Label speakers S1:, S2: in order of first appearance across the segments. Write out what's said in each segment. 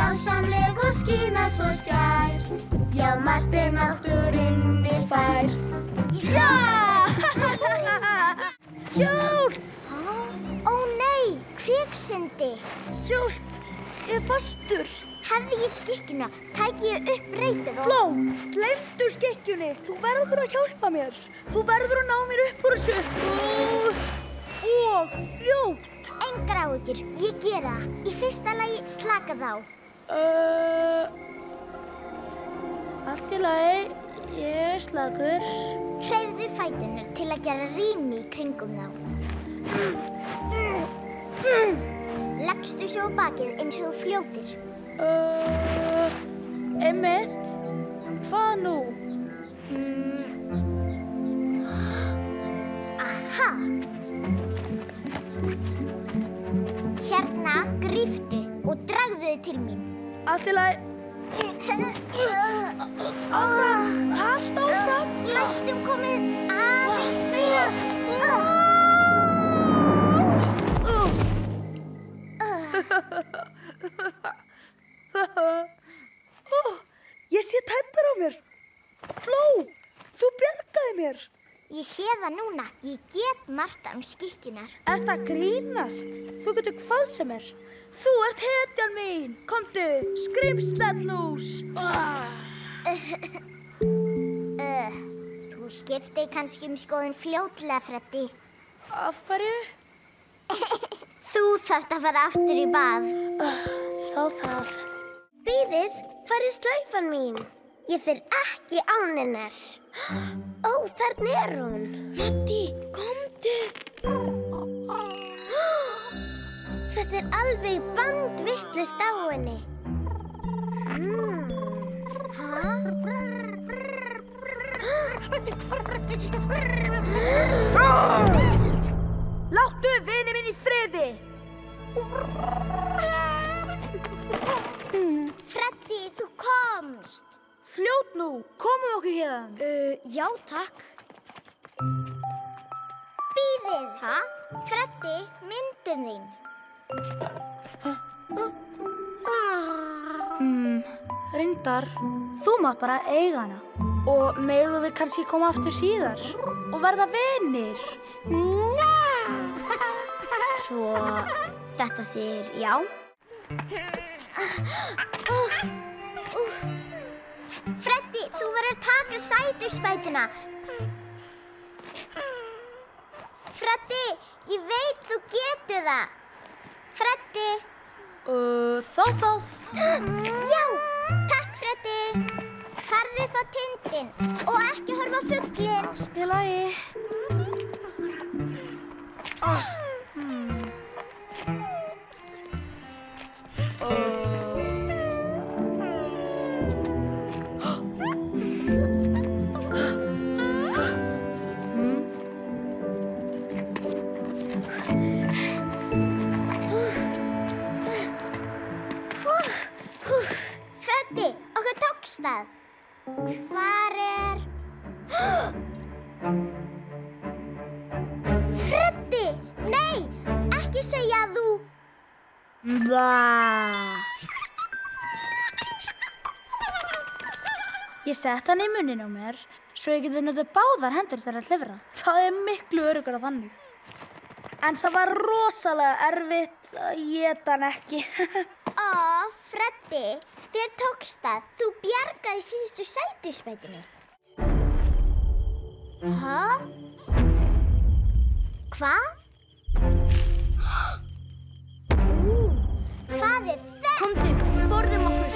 S1: dásamleg og skína svo skært. Já, margt náttúrunni fært.
S2: Já! Hjálp!
S1: Ó nei, kviksyndi.
S2: Hjálp! Ég er fastur.
S1: Hefði ég skikkjuna, tæki ég upp reipið og...
S2: Bló, gleymdu skikkjunni. Þú verður að hjálpa mér. Þú verður að ná mér upp úr þessu. Og fljótt.
S1: Engar áhyggjur, ég gera það. Í fyrsta lagi slaka þá.
S2: Allt í lagi, ég er slakur.
S1: Hreyfðu fæturnar til að gera rými í kringum þá. Leggstu svo á bakið eins og þú fljótir.
S2: Einmitt. Hvað nú?
S1: Aha! Hérna, gríptu og dragðu þau til mín.
S2: Allt í lagi. Allt áfram.
S1: Næstum komið aðeins meira.
S2: Ég sé tættar á mér. Bló, þú bjargaði mér.
S1: Ég sé það núna. Ég get margt um skikkjunar.
S2: Ertu að grínast? Þú getur hvað sem er. Þú ert hetjan mín. Komdu, skrimslallús.
S1: Þú skiptir kannski skoðun fljótlega, Freddi.
S2: Af hverju?
S1: Þú þarft að fara aftur í bað.
S2: Þá það.
S1: Bíðið, hvar er slaufan mín? Ég fer ekki án hennar. Ó, þarna er hún. Matti, komdu. Þetta er alveg bandvitlaust á henni.
S2: Láttu vini minn í friði.
S1: Freddi, þú komst.
S2: Fljót nú, komum okkur hérna.
S1: Já, takk. Bíðið. Hæ? Freddi, myndin þín.
S2: Reyndar, þú mátt bara eiga hana. Og megum við kannski koma aftur síðar og verða vinir.
S1: Svo þetta þýðir já. Freddi, þú verður að taka sætuspætuna. Freddi, ég veit þú getur það. Freddi.
S2: Það.
S1: Já, takk Freddi. Farðu upp á tindinn og ekki horfa á fuglinn.
S2: Allt í lagi.
S1: Freddi, okkur tókst það. Hvar er... Freddi, nei, ekki segja að þú...
S2: Ég sett hann í munninn á mér svo ég geti notað báðar hendur til að hlifra. Það er miklu öruggara þannig. En það var rosalega erfitt að éta hann ekki.
S1: Ó, Freddi, þér tókst það. Þú bjargaði síðustu sætuspætunni. Hæ? Hvað? Hvað er þetta?
S2: Komdu, forðum okkur.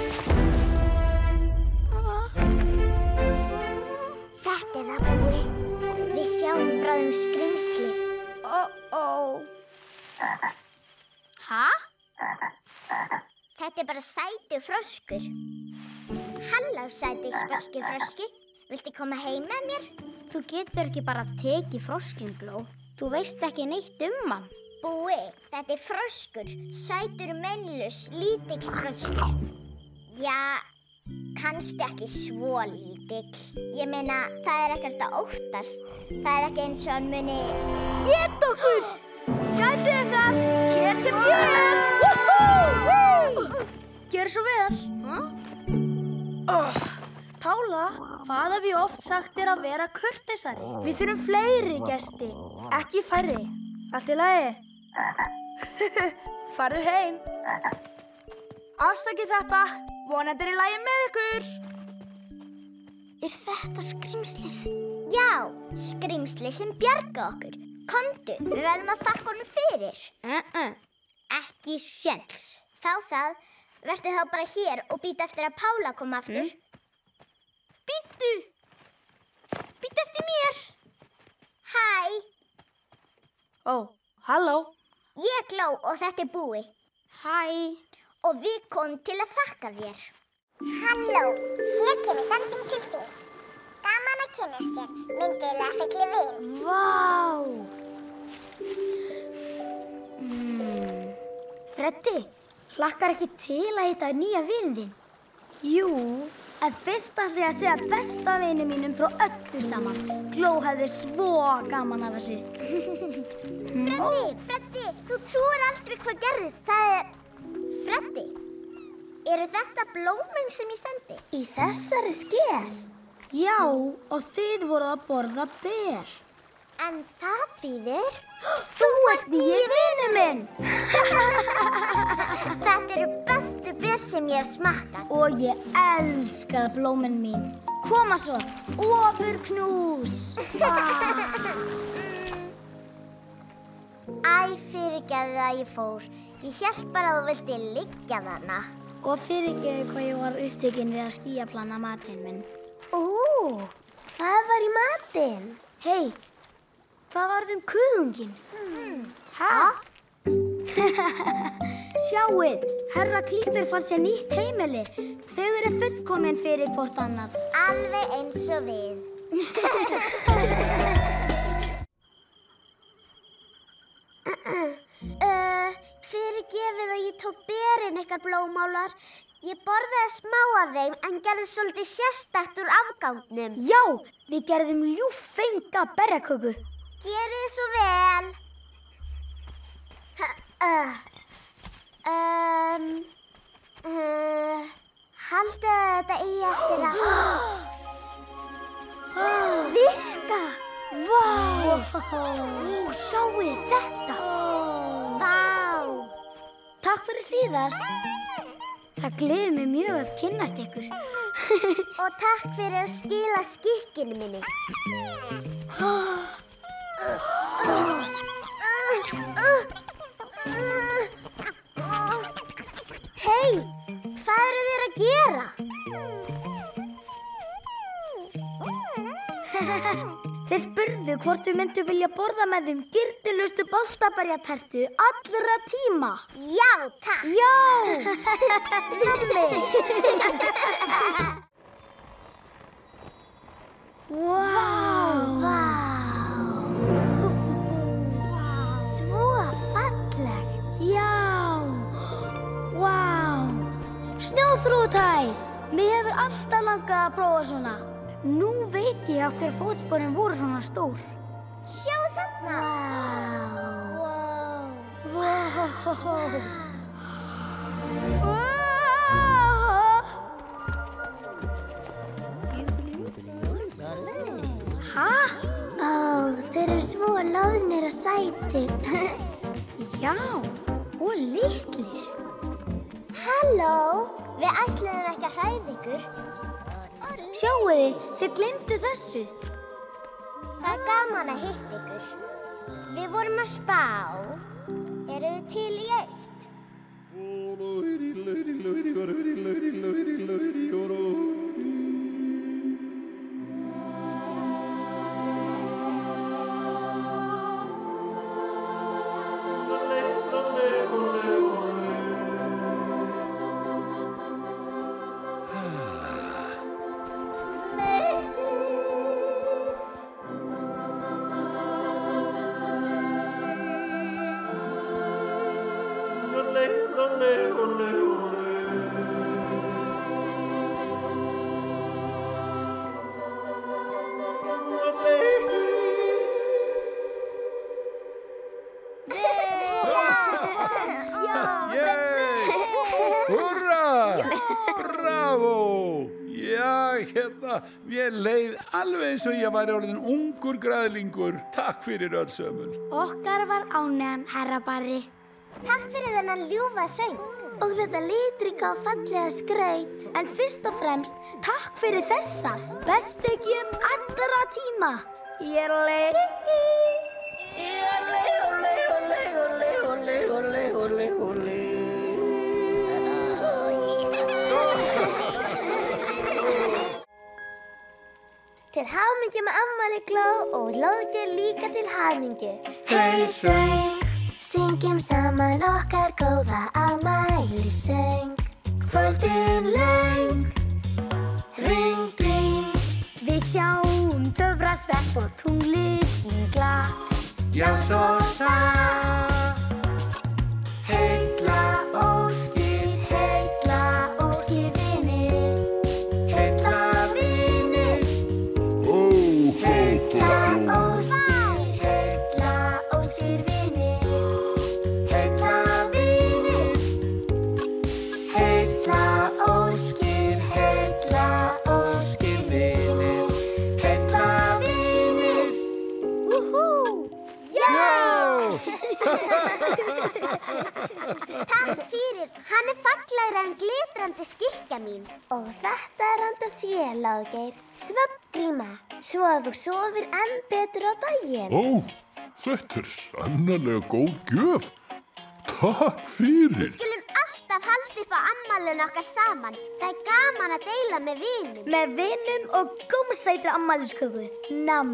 S1: Þetta er það búi. Við sjáum bráðum skrimslið.
S2: Hæ?
S1: Þetta er bara sætu froskur. Halló, sæti spöski froski. Viltu koma heim með mér?
S3: Þú getur ekki bara tekið froskinn, Gló. Þú veist ekki neitt hann.
S1: Búi, þetta er froskur. Sætur meinlaus, lítill froskur. Já, kannski ekki svo lítill. Ég meina, það er ekkert að óttast. Það er ekki eins og hann muni...
S2: Éta okkur! Gætið það! Hér kem ég! Gjör svo vel. Pála, hvað hef ég oft sagt þér að vera kurteisari? Við þurfum fleiri gesti, ekki færri. Allt í lagi? Farðu heim. Afsakið þetta, vonandi er í lagi með ykkur.
S3: Er þetta skrímslið?
S1: Já, skrímsli sem bjarga okkur. Komdu, við verðum að þakka honum fyrir. Ekki séns. Það, vertu þá bara hér og býta eftir að Pála koma aftur.
S3: Bíddu! Bíddu eftir mér!
S1: Hæ,
S2: Ó, halló.
S1: ég er Gló og þetta er Búi.
S3: Hæ!
S1: Og við komum til að þakka þér. Halló, hér kemur sending til þín. Gaman að kynnast þér, myndilega fylli vin.
S3: Vá! Freddi, hlakkar ekki til að hitta nýja vininn þinn? Jú, en fyrst ætla ég að segja besta vini mínum frá öllu saman. Gló hefði svo gaman af þessu.
S1: Freddi, þú trúir aldrei hvað gerðist. Það er... Freddi, eru þetta blómin sem ég sendi?
S3: Í þessari skel? Já, og þið voruð að borða ber.
S1: En það þýðir...
S3: Þú ert nýji vinur minn!
S1: Þetta eru bestu ber sem ég hef smakkað.
S3: Og ég elska blómin mín. Koma svo, ofurknús!
S1: Æ, fyrirgefðu að ég fór. Ég hélt bara að þú vildi liggja þarna.
S3: Og fyrirgeðu hvað ég var upptekinn við að skýjaplana matinn minn.
S1: Ó, hvað var í matinn?
S3: Hei, hvað varð kuðunginn?
S1: Hæ?
S3: Sjáið, herra Klípur fann sér nýtt heimili. Þau eru fullkomin fyrir hvort annað.
S1: Alveg eins og við. Fyrirgefið að ég tók berin ykkar blómálar. Ég borðaði smá af þeim en gerði svolítið sérstakt úr afgangnum.
S3: Já, við gerðum ljúffenga berjaköku.
S1: Gerið svo vel. Haldið að þetta eigi eftir að... Virka!
S3: Vá! Sjáið þetta!
S1: Vá!
S3: Takk fyrir síðast. Það gleður mig mjög að kynnast ykkur.
S1: Og takk fyrir að skila skikkinu minni. Hei, hvað eru þér að gera?
S3: Þeir spurðu hvort við myndum vilja borða með þeim gyrnilegustu boltaberjatertu allra tíma.
S1: Já, takk.
S3: Já! Nammi! Vá! Svo falleg. Já! Vá! Snjóþrútæð! Mig hefur alltaf langað að prófa svona. Nú veit ég af hver fótsporin voru svona stór.
S1: Sjá þarna.
S3: Vá! Hæ? Ó, þeir eru svo loðnir og sætir. Já, og litlir.
S1: Halló, við ætluðum ekki að hræða ykkur.
S3: Sjáuði, þið gleymdu þessu.
S1: Það er gaman að hitta ykkur. Við vorum að spá. Eru þið til í eitt?
S4: Mér leið alveg eins og ég væri orðinn ungur græðlingur. Takk fyrir öll sömul.
S3: Okkar var ánægjan, herra Barri.
S1: Takk fyrir þennan ljúfa söng.
S3: Og þetta litrika og fallega skraut. En fyrst og fremst, takk fyrir þessar. Bestu gjöf allra tíma. Til hamingju með afmæli, Gló, og Lóðgeir líka til hamingju. Hey, söng, syngjum saman okkar góða afmælissöng. Kvöldin löng, ring, ring, við sjáum töfrasvepp og tunglið skín glatt.
S4: Já, svo satt.
S3: Heilla óskir vinir. Heilla vinir. Heilla óskir vinir. Heilla vinir. Heilla óskir vinir. Heilla vinir. Wúhú! Já!
S1: Takk fyrir. Hann fallegri en glitrandi skikkja mín.
S3: Og þetta handa þér, Lóðgeir. Svefngríma, svo að þú sofir enn betur á daginn.
S5: Þetta sannarlega góð gjöf. Takk fyrir.
S1: Við skulum alltaf halda upp á afmælinu okkar saman. Það gaman að deila með vinum.
S3: Með vinum og gómsætri afmælisköku. Nam.